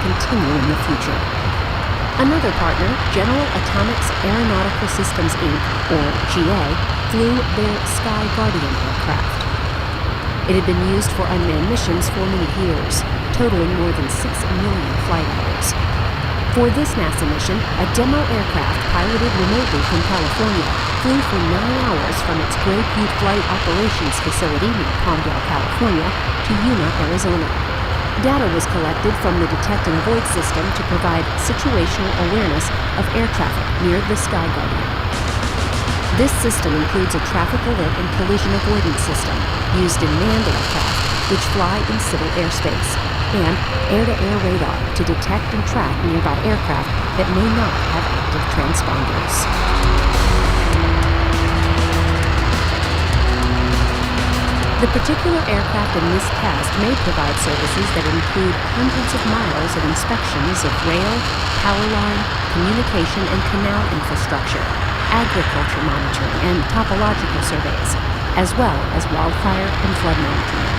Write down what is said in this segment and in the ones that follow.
continue in the future. Another partner, General Atomics Aeronautical Systems Inc., or GA, flew their Sky Guardian aircraft. It had been used for unmanned missions for many years, totaling more than 6 million flight hours. For this NASA mission, a demo aircraft piloted remotely from California flew for 9 hours from its Gray Butte Flight Operations Facility near Palmdale, California, to Yuma, Arizona. Data was collected from the Detect and Avoid system to provide situational awareness of air traffic near the Sky Guardian. This system includes a traffic alert and collision avoidance system used in manned aircraft, which fly in civil airspace, and air-to-air radar to detect and track nearby aircraft that may not have active transponders. The particular aircraft in this test may provide services that include hundreds of miles of inspections of rail, power line, communication and canal infrastructure, agriculture monitoring, and topological surveys, as well as wildfire and flood monitoring.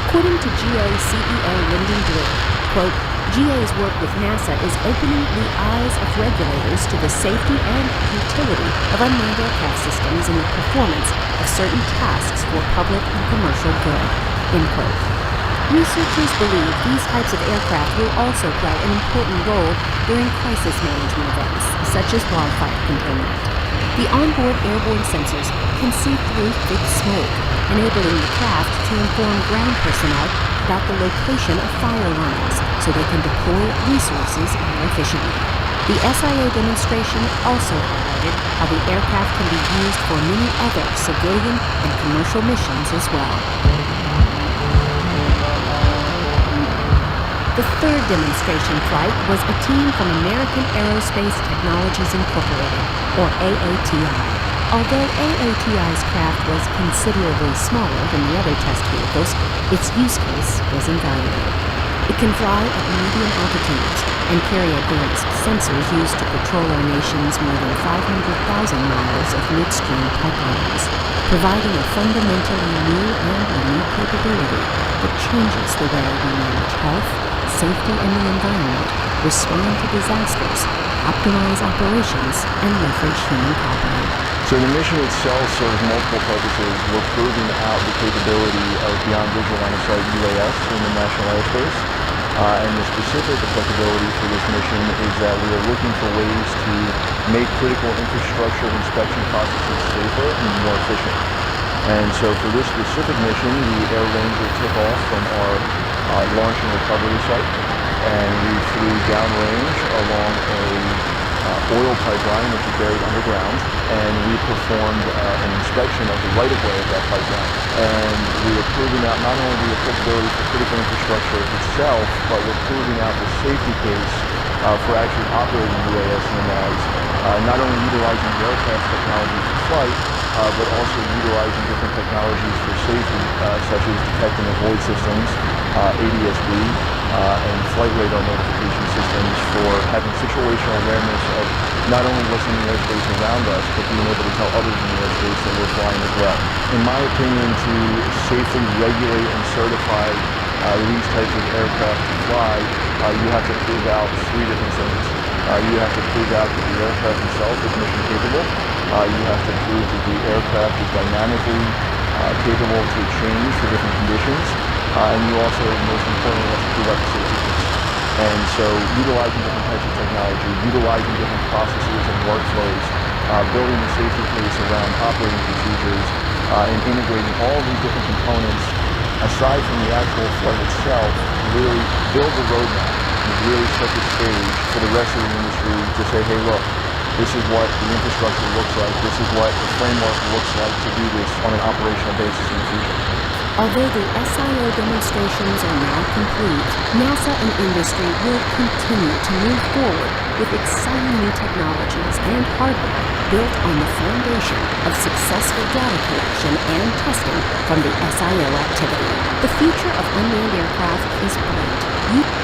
According to GA CEO Lyndon Drew, quote, GA's work with NASA is opening the eyes of regulators to the safety and utility of unmanned aircraft systems and the performance of certain tasks for public and commercial good, end quote. Researchers believe these types of aircraft will also play an important role during crisis management events, such as wildfire containment. The onboard airborne sensors can see through thick smoke, enabling the craft to inform ground personnel about the location of fire lines so they can deploy resources more efficiently. The SIA demonstration also highlighted how the aircraft can be used for many other civilian and commercial missions as well. The third demonstration flight was a team from American Aerospace Technologies Incorporated, or AATI. Although AATI's craft was considerably smaller than the other test vehicles, its use case was invaluable. It can fly at medium altitudes and carry advanced sensors used to patrol our nation's more than 500,000 miles of midstream pipelines, providing a fundamentally new and unique capability that changes the way we manage health, safety, and the environment, respond to disasters, optimize operations, and leverage human capital. So the mission itself serves multiple purposes. We're proving out the capability of beyond visual line of sight UAS in the national airspace. And the specific applicability for this mission is that we are looking for ways to make critical infrastructure inspection processes safer and more efficient. And so for this specific mission, the Air Ranger took off from our launch and recovery site, and we flew downrange along a oil pipeline which is buried underground, and we performed an inspection of the right-of-way of that pipeline. And we are proving out not only the applicability for critical infrastructure itself, but we're proving out the safety case for actually operating UAS nomads, not only utilizing the aircraft technology for flight, but also utilizing different technologies for safety, such as detect and avoid systems, ADSB, and flight radar notification systems for having situational awareness of not only what's in the airspace around us, but being able to tell others in the airspace that we're flying as well. In my opinion, to safely regulate and certify these types of aircraft to fly, you have to prove out 3 different things. You have to prove out that the aircraft itself is mission capable. You have to prove that the aircraft is dynamically capable to change for different conditions. And you also, most importantly, have to prove out the safety case. And so utilizing different types of technology, utilizing different processes and workflows, building the safety case around operating procedures, and integrating all these different components, aside from the actual flight itself, really build the roadmap and really set the stage for the rest of the industry to say, hey, look, this is what the infrastructure looks like, this is what the framework looks like to do this on an operational basis in the future. Although the SIA demonstrations are now complete, NASA and industry will continue to move forward with exciting new technologies and hardware built on the foundation of successful data collection and testing from the SIO activity. The future of unmanned aircraft is bright.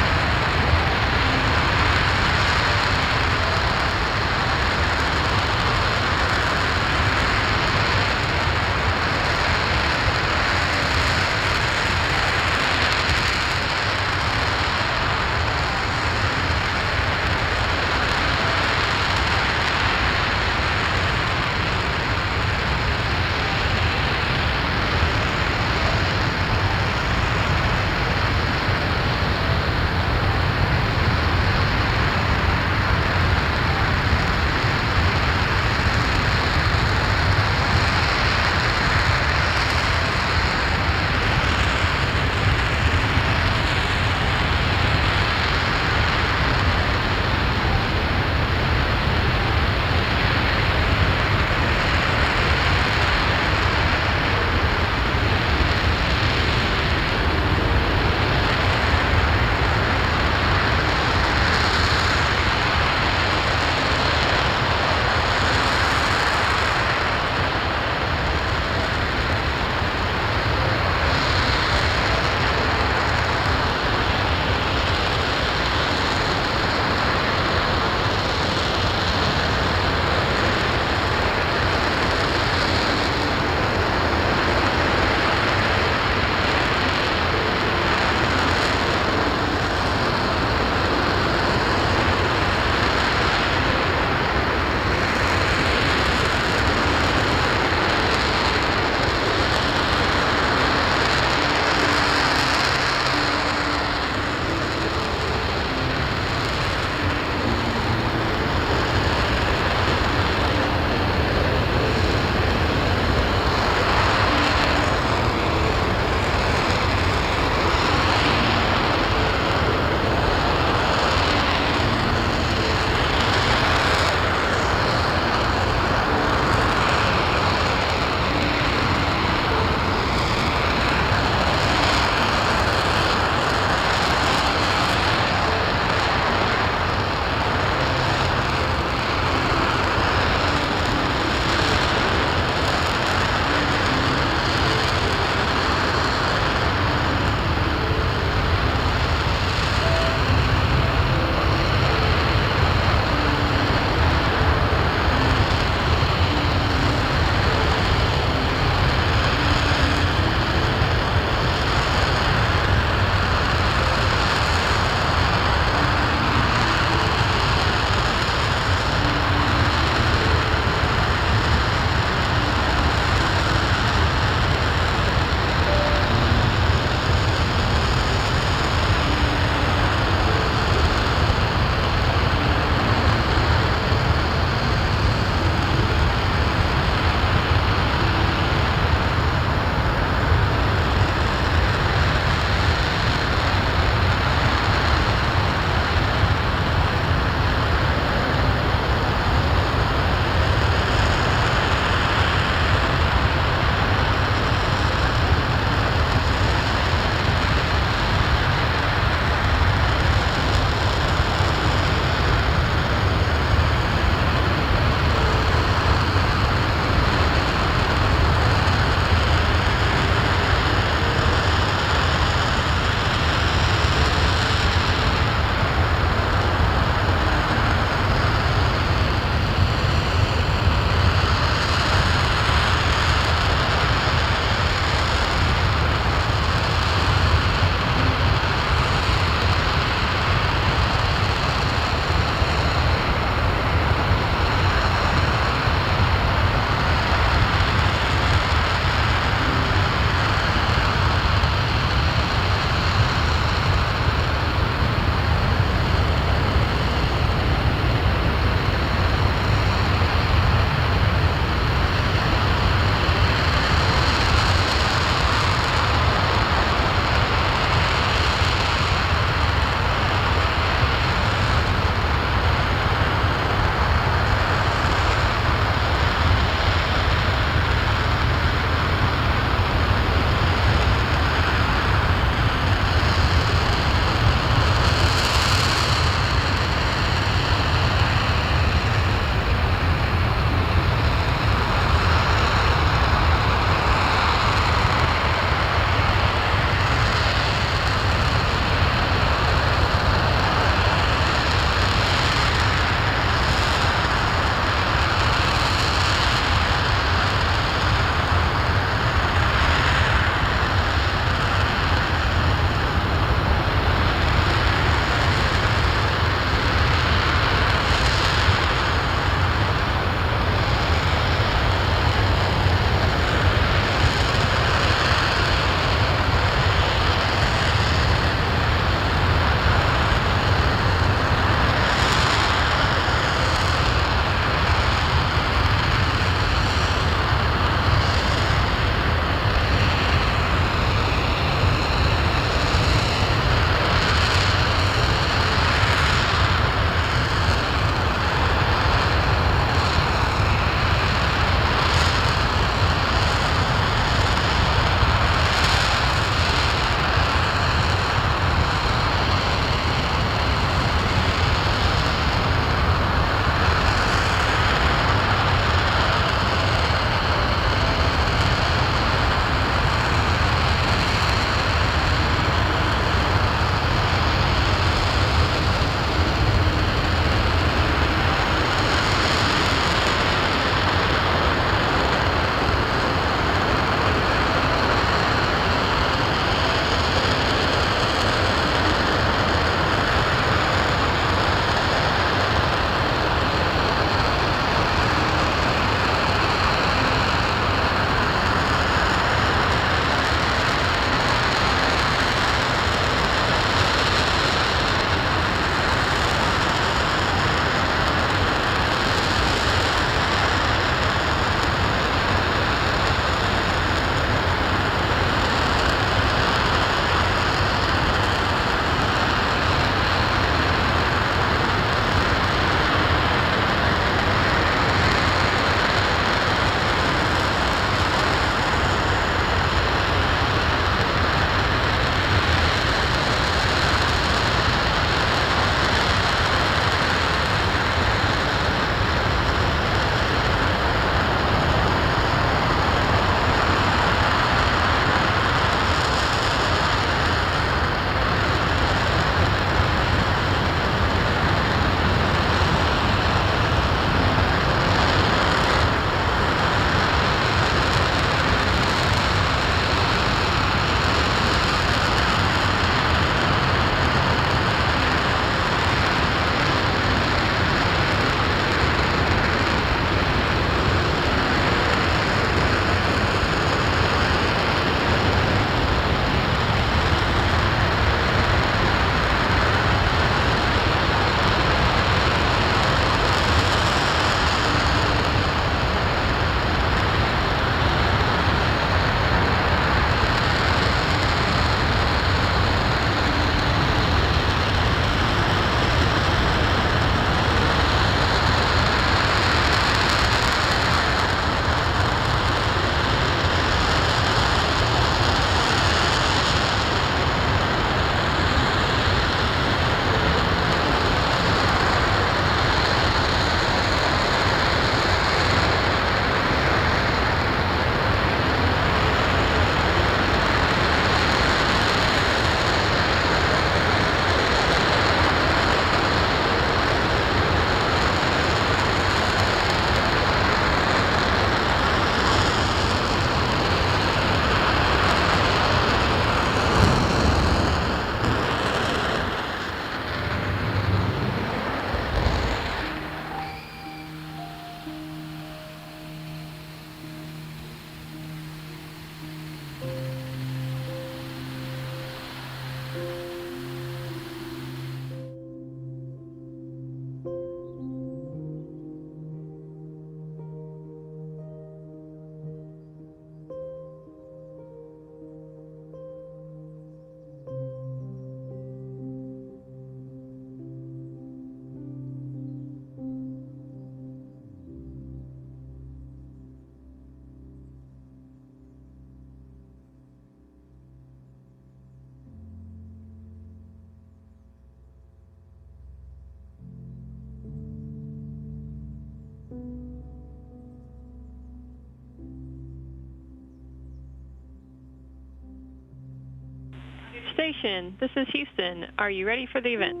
station. This is Houston. Are you ready for the event?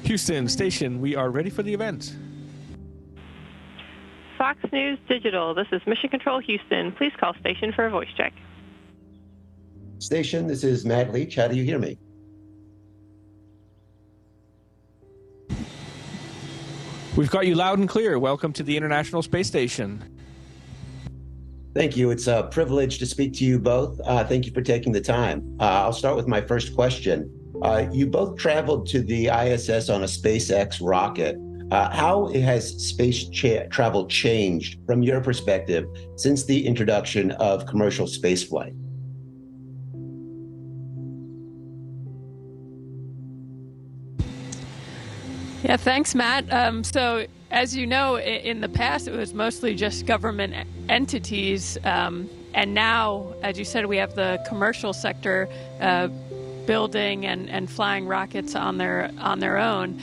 Houston station, we are ready for the event. Fox News Digital, this is Mission Control Houston. Please call station for a voice check. Station, this is Matt Leach. How do you hear me? We've got you loud and clear. Welcome to the International Space Station. Thank you. It's a privilege to speak to you both. Thank you for taking the time. I'll start with my first question. You both traveled to the ISS on a SpaceX rocket. How has space travel changed from your perspective since the introduction of commercial spaceflight? Yeah, thanks, Matt. So, as you know, in the past, it was mostly just government entities. And now, as you said, we have the commercial sector building and flying rockets on their own.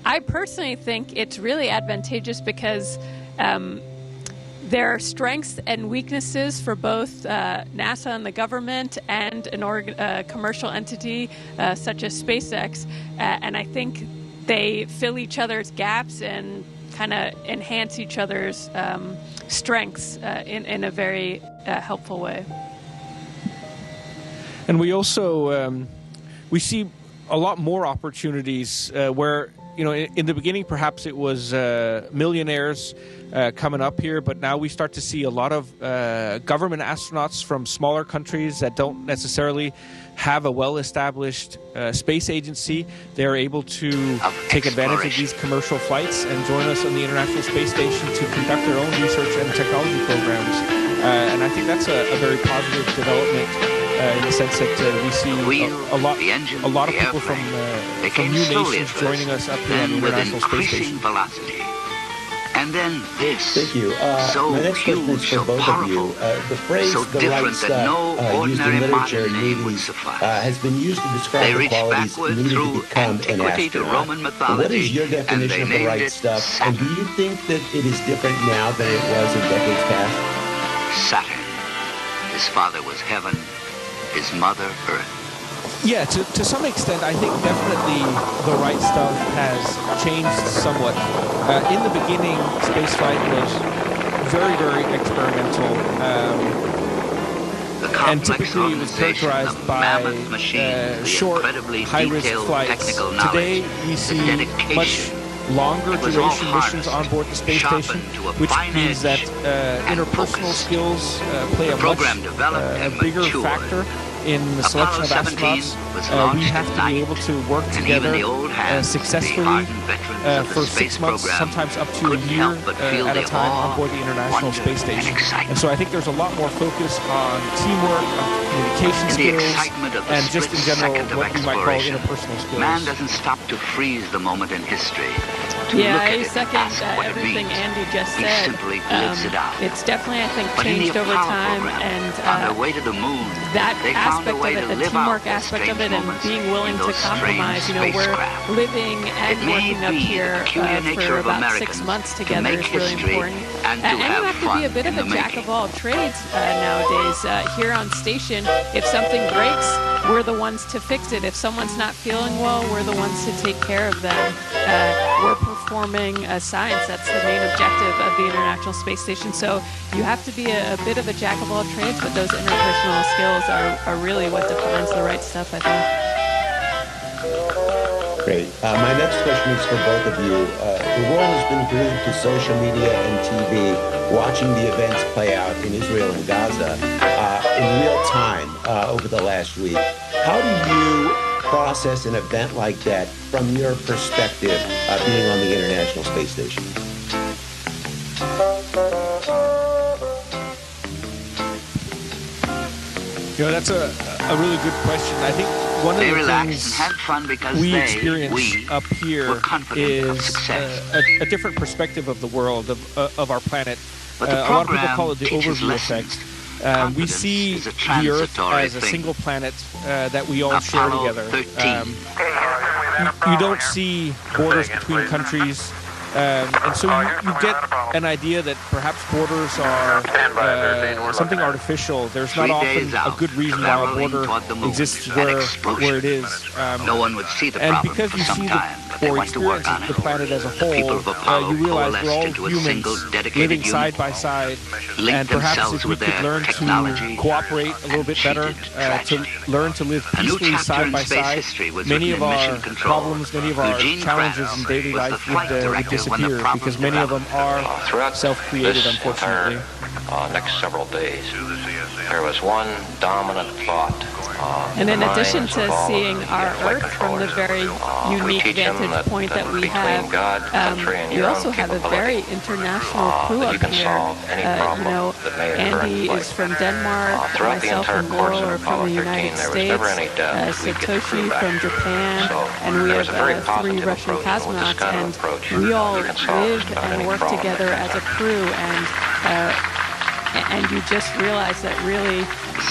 I personally think it's really advantageous because there are strengths and weaknesses for both NASA and the government and a commercial entity such as SpaceX. And I think they fill each other's gaps and kind of enhance each other's strengths in a very helpful way. And we also we see a lot more opportunities where, you know, in the beginning perhaps it was millionaires coming up here, but now we start to see a lot of government astronauts from smaller countries that don't necessarily have a well-established space agency. They're able to take advantage of these commercial flights and join us on the International Space Station to conduct their own research and technology programs. And I think that's a very positive development in the sense that we see a lot of people from new nations joining us up here on the International Space Station. Velocity. And then this. Thank you. So my next question is huge, for so both powerful, of you. The phrase so "the right different stuff" that no used in ordinary literature modern and name would movies suffice. has been used to describe They the reached qualities backward needed to through become an antiquity to astronaut. Roman mythology, What is your and definition they of the named right it stuff? And do Saturn. you think that it is different now than it was in decades past? Saturn. His father was heaven, his mother earth. Yeah, to some extent, I think definitely the right stuff has changed somewhat. In the beginning, spaceflight was very, very experimental. And typically it was characterized by short, high-risk flights. Today, we see much longer duration missions on board the space station, which means that interpersonal skills play a much bigger factor in the selection of astronauts. We have to be able to work together successfully for 6 months, sometimes up to a year at a time on board the International Space Station. And so I think there's a lot more focus on teamwork, on communication skills, and just in general what we might call interpersonal skills. Man doesn't stop to freeze the moment in history. Yeah, I second everything Andy just said. He simply lives it out. It's definitely, I think, But in the changed over Apollo time, program, and on their way to the moon, that they found aspect a way of to it, the live teamwork out aspect of it, strange and moments being willing in to those compromise. You know, strange we're spacecraft. living and It may working up be the here peculiar nature for of about Americans 6 months to together make is really history important. and to And you have have to be a fun bit of in a the jack making. of all trades nowadays. Here on station, if something breaks, we're the ones to fix it. If someone's not feeling well, we're the ones to take care of them. We're performing science. That's the main objective of the International Space Station. So you have to be a bit of a jack of all trades, but those interpersonal skills are really what defines the right stuff, I think. Great. My next question is for both of you. The world has been glued to social media and TV, watching the events play out in Israel and Gaza in real time over the last week. How do you process an event like that from your perspective, being on the International Space Station? You know, that's a really good question. I think one of They the relax things and have fun because we we experience up here were confident of is success. a different perspective of the world, of our planet. But the A lot of people program call it the teaches overview lessons. effect. We Confidence see is a the Earth transitory as a thing. single planet that we all share Apollo together. 13. You don't see borders between countries. And so you get an idea that perhaps borders are something artificial. There's not 3 often days out, a good reason why a traveling border toward the moon, exists an where explosion. it is. No one would see the And problem because for you some see time, but they or went to work experience on the it. planet as a The people whole, of Apollo you realize we're coalesced all into a humans single dedicated living unit, side by side, linked and perhaps themselves if we with could their learn technology, to cooperate a little bit better, to learn to live A new peacefully chapter side in by space side, history was many written of in our mission control. problems, many of our Eugene challenges Kratz in daily was the life flight would director when the disappear problem because many of them are Throughout self-created, this unfortunately. entire next several days, there was one dominant thought. And in addition minds to of all of seeing the our flight Earth from the controllers. very We unique teach them vantage point that we between have, God, country, and we your also own have a capability, very international crew that up you can here. solve any problem You know, that may occur in Andy flight. is from Denmark, Throughout the myself entire and course Laurel of are from Apollo the 13, United there was States, never any doubt we'd get the Satoshi crew back from here. Japan, So and we there have was a very 3 positive Russian approach with this cosmonauts, kind of and approach. we all You can solve live just about and any work problem together that as a comes up. crew, and you just realize that really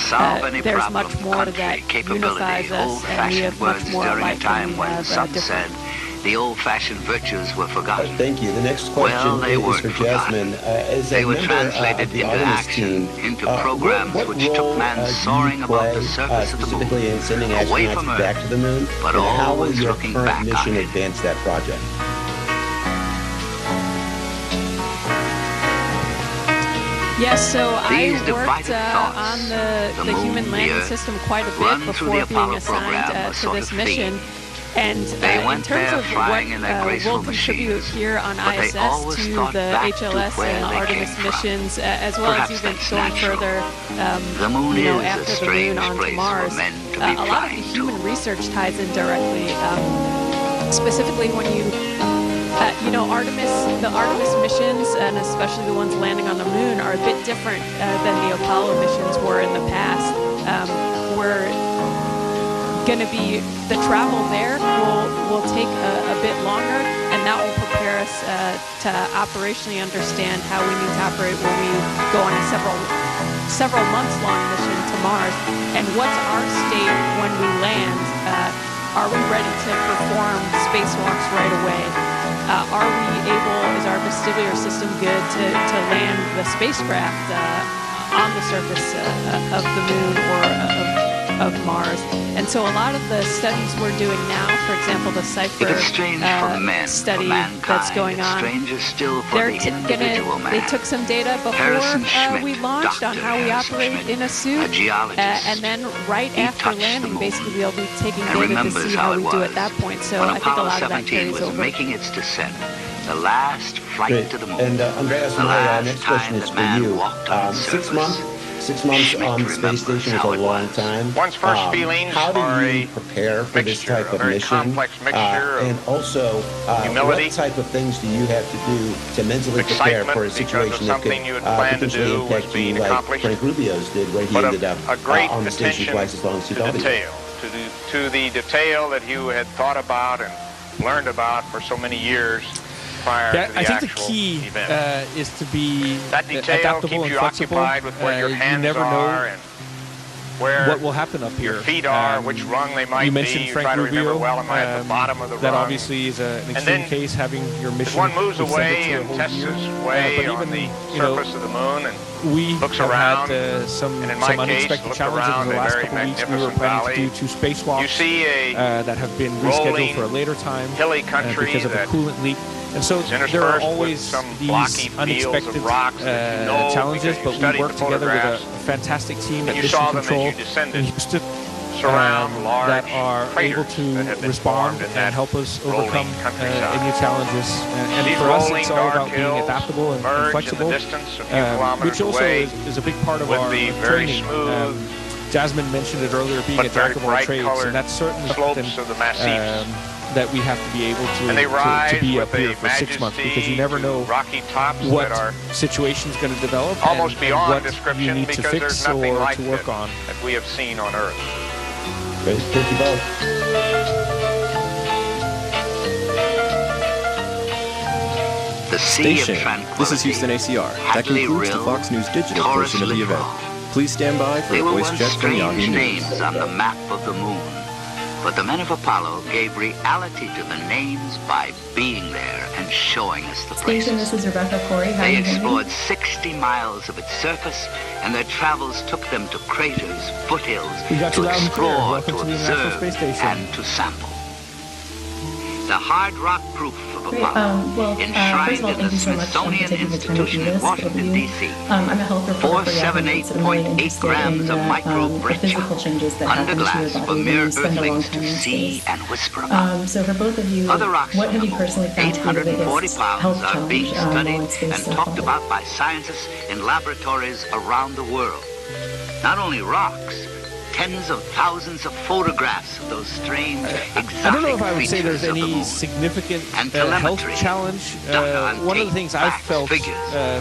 Solve any there's problem, much more country, that capability, unifies us, and we have old-fashioned much words more during a alike time than we when have some different. said the old-fashioned virtues were forgotten. Thank you. The next question Well, they is weren't for Jasmine. As They a were member translated of the into Artemis action, team, into what programs which took role man do you soaring above play, the surface of the moon, specifically in sending away astronauts from back Earth, to the moon, but and how will always your looking current back mission on it. advance that project? Yes, so These I divided worked thoughts, on the the moon, human the landing Earth, system quite a run bit through before the being Apollo assigned program, a to sort this of mission. theme. And They in went terms there of flying what in their graceful we'll contribute machines, here on but they ISS always to thought the back to HLS where and the they Artemis came from. missions, as well Perhaps as even that's going natural. further, The moon you know, is a after the strange moon onto place Mars. for men to be A lot of the flying to. human research ties in directly, specifically when you know, the Artemis missions, and especially the ones landing on the moon, are a bit different than the Apollo missions were in the past. We're going to be, the travel there will take a bit longer, and that will prepare us to operationally understand how we need to operate when we go on a several months long mission to Mars, and what's our state when we land. Are we ready to perform spacewalks right away? Are we able, is our vestibular system good to land the spacecraft on the surface of the moon or of Mars? And so a lot of the studies we're doing now, for example, the Cypher If it's strange for men, study for mankind, that's going it's on, stranger still for they're the individual man. they took some data before Harrison Schmidt, we launched on Dr. how we Harrison operate Schmidt, in a suit, a geologist. and then right He after touched the landing, moon basically they'll be taking and data to remembers see how how it we do was at that point. So when I think a Apollo lot of that 17 carries was over. making its descent, the last flight Great. to the moon. And Andreas, the my last next question time is that for man you. walked on the 6 surface. months. 6 months Schmidt on the space remembers station was how a it long was. time. One's first feelings how do are you a prepare for this mixture, type a of very mission? complex mixture of And also, humility, what type of things do you have to do to mentally prepare excitement for a because of situation that could something you had planned to potentially do was impact you being like accomplished, Frank Rubio's did, where he but ended up a great on the station attention twice as long as to CW. detail, to the detail that you had thought about and learned about for so many years prior to the I think the actual key event. is to be That detail adaptable keeps and you flexible. occupied with where your You hands never are know and where what will happen up here. your feet are, which rung they might you be. mentioned You Frank try to Rubio. remember, well, am I at the bottom of the that rung? obviously is an And extreme then case, having your mission. As one moves extended away to a and whole tests year. his way But on even, the you know, surface of the moon and we looks have around, had some and in my case, unexpected looked challenges around in the a last very couple weeks. We were magnificent planning to valley. do 2 spacewalks You see a that have been rolling, rescheduled for a later time hilly country because of a that coolant leak. And so is there are interspersed with always some these blocky fields unexpected of rocks that you know challenges, because you but we studied work the together with a photographs. fantastic team at You Mission saw them as Control you descended. in Houston surround large that are able craters to that have been respond formed in and that help us rolling overcome countryside. any challenges. And These for us, rolling it's all dark about being hills adaptable and merge flexible, in the distance a few kilometers which also away is a big part of with our the very training. smooth Jasmine mentioned it earlier, being but a jack very of all bright trades, colored and that's certainly slopes something of the massifs. that we have to be able And they to rise be with up here a for 6 months, because you majesty never to know rocky tops what that are situation's going to develop almost and beyond what description you need to because fix there's nothing or like to work this on. that we have seen on Earth. Great. Thank you both. The sea Station. of tranquility. This is Houston ACR. That Hadley concludes the Rill, Fox News digital Taurus portion of the event. Littrell. Please stand by for They a were voice once check from strange Yahoo News. names on the map of the moon. But the men of Apollo gave reality to the names by being there and showing us the places. Station, this is Rebecca Corey. They explored 60 miles of its surface, and their travels took them to craters, foothills, to explore, to observe, and to sample. The hard rock proof of Apollo, enshrined in the Smithsonian Institution in Washington, D.C. I'm a health reporter for 478.8 grams of micro-britch under glass for mere earthlings to see and whisper about. So for both of you, Other rocks what on have the you moon, personally found to be the 840 biggest pounds, health are being challenge studied while in space and so talked far? about by scientists in laboratories around the world. Not only rocks, tens of thousands of photographs of those strange, exotic I don't know if I would say features there's of the any moon. significant And health telemetry, challenge. data on One of the tape, things I've facts, felt figures.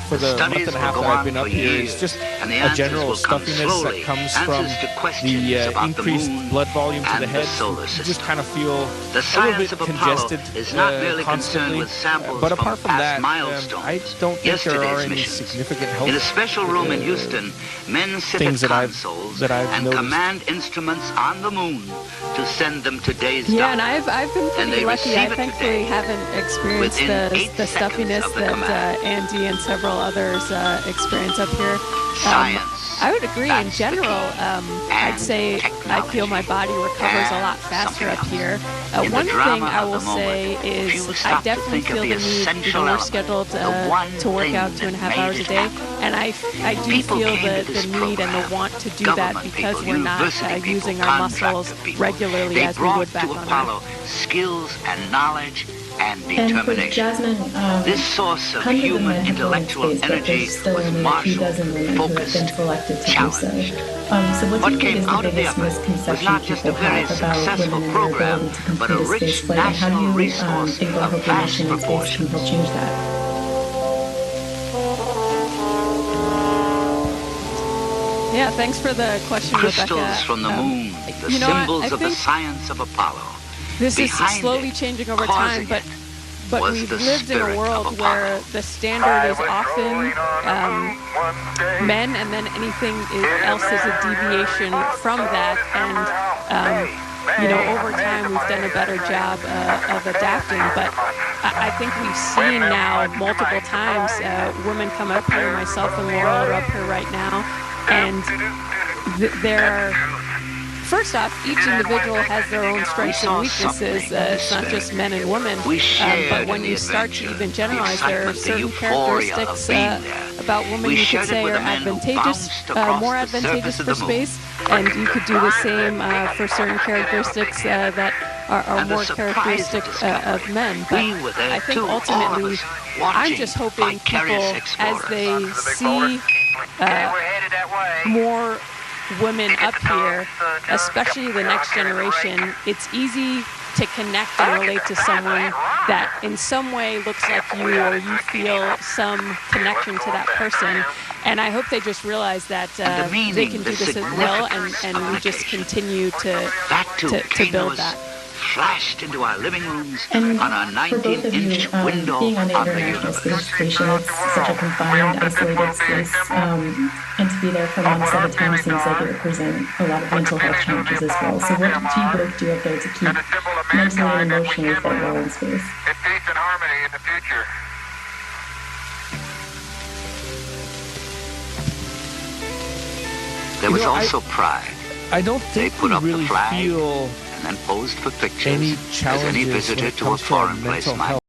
for the month Studies and a will half go that I've on been up for here years, is just and the a answers general will come stuffiness slowly. that comes Answers from to questions the about the increased moon blood volume to and the head. solar You system. just kind of feel The a little science bit of Apollo congested is not merely constantly. concerned with samples But from apart from past that, milestones. I don't think there are Yesterday's any missions. significant health In a special room in Houston, men sit things at that I've consoles noticed. and command instruments on the moon to send them to today's Yeah, dial. and I've been And pretty they lucky. I receive it thankfully today haven't experienced within 8 the seconds stuffiness of the that command. Andy and several others experience up here. Science, I would agree. In that's the general, key. I'd And say I feel my body recovers a And lot faster something up else. here. In the One thing drama I of will the moment, say if you is stop I to definitely think of feel the the need, essential we're element, scheduled the one to work thing out that 2.5 made hours a it day, happen. and I do People feel came to the this need and the program. want to do that Government because people, we're not university people, using our muscles contractor people. regularly They as we brought would back to on Apollo Earth. skills and knowledge and And for determination. Jasmine, This source of hundreds of human men have gone in intellectual space, but energy there's still was only a few marshaled, dozen women who have been focused, selected to do challenged. so. So what do What you think came is the out of the biggest effort was misconception not just a people very have about successful women and their program, ability to but a complete a rich space flight? And how do national you resource think our of Hope vast mission in space can proportions. help change that? Yeah, thanks for the question, Crystals Rebecca. from the moon, the you know, I symbols of the think science of Apollo. this is Behind slowly it, changing over time, causing but was we've the lived in spirit a of world Apollo. where the standard is often men, and then anything else is a deviation from that. And you know, over time we've done a better job of adapting. But I think we've seen now multiple times women come up here, myself and Laurel are up here right now, and they're. First off, each individual has their own strengths and weaknesses. It's not just men and women. But when you start to even generalize, there are certain characteristics about women you could say are advantageous, more advantageous for space, and you could do the same for certain characteristics that are more characteristic of men. But I think ultimately, I'm just hoping people, as they see more women up here, especially the next generation, it's easy to connect and relate to someone that in some way looks like you, or you feel some connection to that person. And I hope they just realize that they can do this as well, and we just continue to build that. Flashed into our living rooms And on a for both of you, 19-inch window being on the on the International universe. Space Station, it's such a confined, isolated space, and to be there for months at a time seems like it would present a lot of mental health challenges as well. So what do you both do up there to keep mentally and emotionally fit while in space? It peace and harmony in the future. There was You know, also pride. I don't They think put we up the really flag feel and then posed for pictures any as challenges any when visitor it to a comes to our foreign place mental might health.